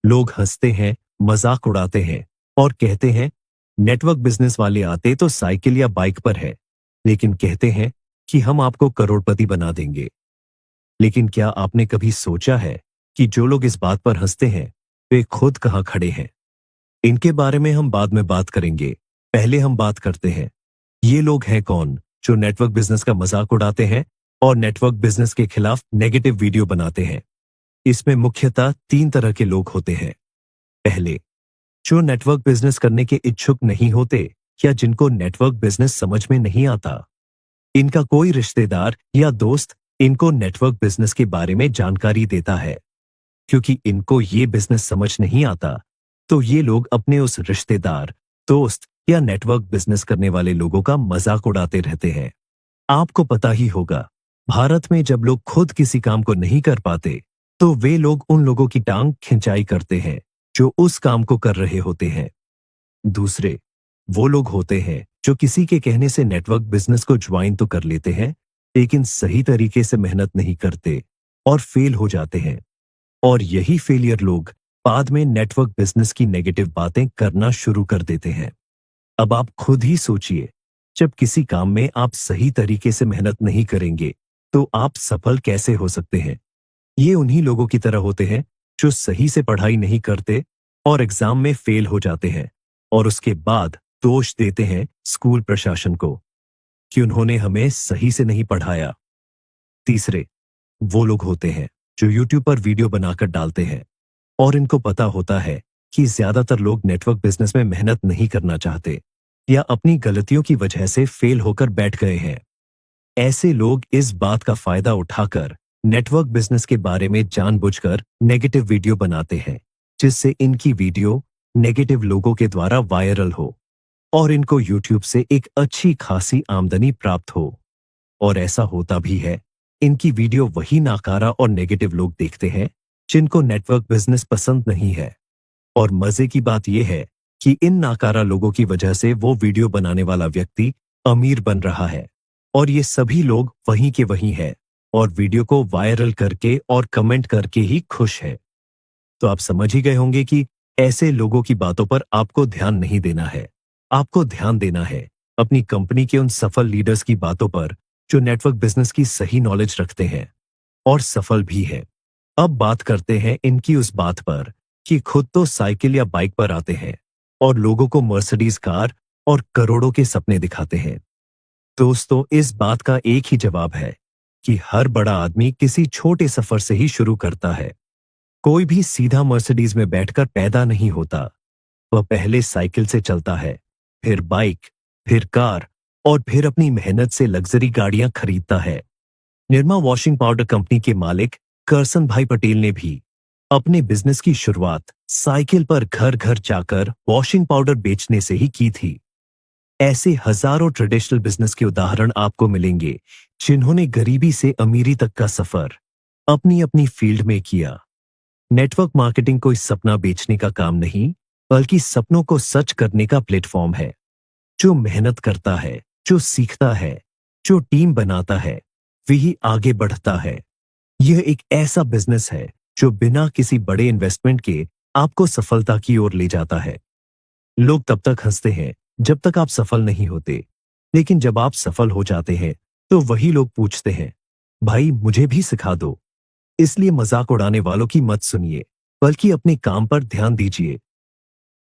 लोग हंसते हैं, मजाक उड़ाते हैं और कहते हैं नेटवर्क बिजनेस वाले आते तो साइकिल या बाइक पर है, लेकिन कहते हैं कि हम आपको करोड़पति बना देंगे। लेकिन क्या आपने कभी सोचा है कि जो लोग इस बात पर हंसते हैं वे खुद कहाँ खड़े हैं? इनके बारे में हम बाद में बात करेंगे। पहले हम बात करते हैं ये लोग हैं कौन जो नेटवर्क बिजनेस का मजाक उड़ाते हैं और नेटवर्क बिजनेस के खिलाफ नेगेटिव वीडियो बनाते हैं। इसमें मुख्यतः 3 तरह के लोग होते हैं। पहले, जो नेटवर्क बिजनेस करने के इच्छुक नहीं होते या जिनको नेटवर्क बिजनेस समझ में नहीं आता। इनका कोई रिश्तेदार या दोस्त इनको नेटवर्क बिजनेस के बारे में जानकारी देता है। क्योंकि इनको ये बिजनेस समझ नहीं आता, तो ये लोग अपने उस रिश्तेदार, दोस्त या नेटवर्क बिजनेस करने वाले लोगों का मजाक उड़ाते रहते हैं। आपको पता ही होगा, भारत में जब लोग खुद किसी काम को नहीं कर पाते, तो वे लोग उन लोगों की टांग खिंचाई करते हैं जो उस काम को कर रहे होते हैं। दूसरे, वो लोग होते हैं जो किसी के कहने से नेटवर्क बिजनेस को ज्वाइन तो कर लेते हैं, लेकिन सही तरीके से मेहनत नहीं करते और फेल हो जाते हैं। और यही फेलियर लोग बाद में नेटवर्क बिजनेस की नेगेटिव बातें करना शुरू कर देते हैं। अब आप खुद ही सोचिए, जब किसी काम में आप सही तरीके से मेहनत नहीं करेंगे, तो आप सफल कैसे हो सकते हैं? ये उन्हीं लोगों की तरह होते हैं जो सही से पढ़ाई नहीं करते और एग्जाम में फेल हो जाते हैं और उसके बाद दोष देते हैं स्कूल प्रशासन को कि उन्होंने हमें सही से नहीं पढ़ाया। तीसरे, वो लोग होते हैं जो यूट्यूब पर वीडियो बनाकर डालते हैं और इनको पता होता है कि ज्यादातर लोग नेटवर्क बिजनेस में मेहनत नहीं करना चाहते या अपनी गलतियों की वजह से फेल होकर बैठ गए हैं। ऐसे लोग इस बात का फायदा उठाकर नेटवर्क बिजनेस के बारे में जानबूझकर नेगेटिव वीडियो बनाते हैं, जिससे इनकी वीडियो नेगेटिव लोगों के द्वारा वायरल हो और इनको यूट्यूब से एक अच्छी खासी आमदनी प्राप्त हो। और ऐसा होता भी है, इनकी वीडियो वही नाकारा और नेगेटिव लोग देखते हैं जिनको नेटवर्क बिजनेस पसंद नहीं है। और मजे की बात यह है कि इन नाकारा लोगों की वजह से वो वीडियो बनाने वाला व्यक्ति अमीर बन रहा है और ये सभी लोग वहीं के वहीं हैं और वीडियो को वायरल करके और कमेंट करके ही खुश है। तो आप समझ ही गए होंगे कि ऐसे लोगों की बातों पर आपको ध्यान नहीं देना है। आपको ध्यान देना है अपनी कंपनी के उन सफल लीडर्स की बातों पर जो नेटवर्क बिजनेस की सही नॉलेज रखते हैं और सफल भी है। अब बात करते हैं इनकी उस बात पर कि खुद तो साइकिल या बाइक पर आते हैं और लोगों को मर्सिडीज कार और करोड़ों के सपने दिखाते हैं। दोस्तों, इस बात का एक ही जवाब है कि हर बड़ा आदमी किसी छोटे सफर से ही शुरू करता है। कोई भी सीधा मर्सिडीज में बैठकर पैदा नहीं होता। वह पहले साइकिल से चलता है, फिर बाइक, फिर कार और फिर अपनी मेहनत से लग्जरी गाड़ियां खरीदता है। निरमा वॉशिंग पाउडर कंपनी के मालिक करसन भाई पटेल ने भी अपने बिजनेस की शुरुआत साइकिल पर घर घर जाकर वॉशिंग पाउडर बेचने से ही की थी। ऐसे हजारों ट्रेडिशनल बिजनेस के उदाहरण आपको मिलेंगे जिन्होंने गरीबी से अमीरी तक का सफर अपनी अपनी फील्ड में किया। नेटवर्क मार्केटिंग कोई सपना बेचने का काम नहीं, बल्कि सपनों को सच करने का प्लेटफॉर्म है। जो मेहनत करता है, जो सीखता है, जो टीम बनाता है, वही आगे बढ़ता है। यह एक ऐसा बिजनेस है जो बिना किसी बड़े इन्वेस्टमेंट के आपको सफलता की ओर ले जाता है। लोग तब तक हंसते हैं जब तक आप सफल नहीं होते, लेकिन जब आप सफल हो जाते हैं तो वही लोग पूछते हैं, भाई मुझे भी सिखा दो। इसलिए मजाक उड़ाने वालों की मत सुनिए, बल्कि अपने काम पर ध्यान दीजिए।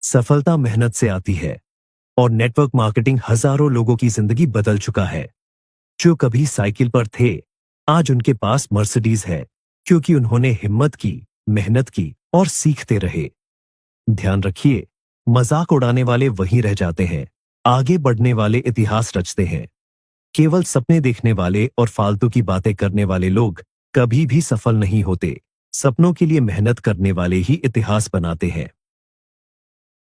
सफलता मेहनत से आती है और नेटवर्क मार्केटिंग हजारों लोगों की जिंदगी बदल चुका है। जो कभी साइकिल पर थे, आज उनके पास मर्सिडीज है, क्योंकि उन्होंने हिम्मत की, मेहनत की और सीखते रहे। ध्यान रखिए, मजाक उड़ाने वाले वहीं रह जाते हैं, आगे बढ़ने वाले इतिहास रचते हैं। केवल सपने देखने वाले और फालतू की बातें करने वाले लोग कभी भी सफल नहीं होते। सपनों के लिए मेहनत करने वाले ही इतिहास बनाते हैं।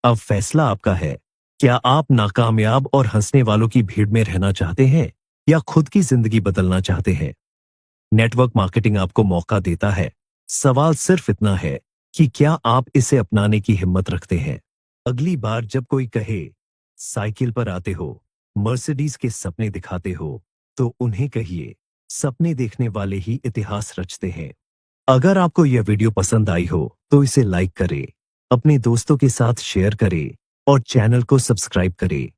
अब फैसला आपका है, क्या आप नाकामयाब और हंसने वालों की भीड़ में रहना चाहते हैं या खुद की जिंदगी बदलना चाहते हैं? नेटवर्क मार्केटिंग आपको मौका देता है। सवाल सिर्फ इतना है कि क्या आप इसे अपनाने की हिम्मत रखते हैं? अगली बार जब कोई कहे साइकिल पर आते हो, मर्सिडीज के सपने दिखाते हो, तो उन्हें कहिए, सपने देखने वाले ही इतिहास रचते हैं। अगर आपको यह वीडियो पसंद आई हो तो इसे लाइक करें, अपने दोस्तों के साथ शेयर करें और चैनल को सब्सक्राइब करें।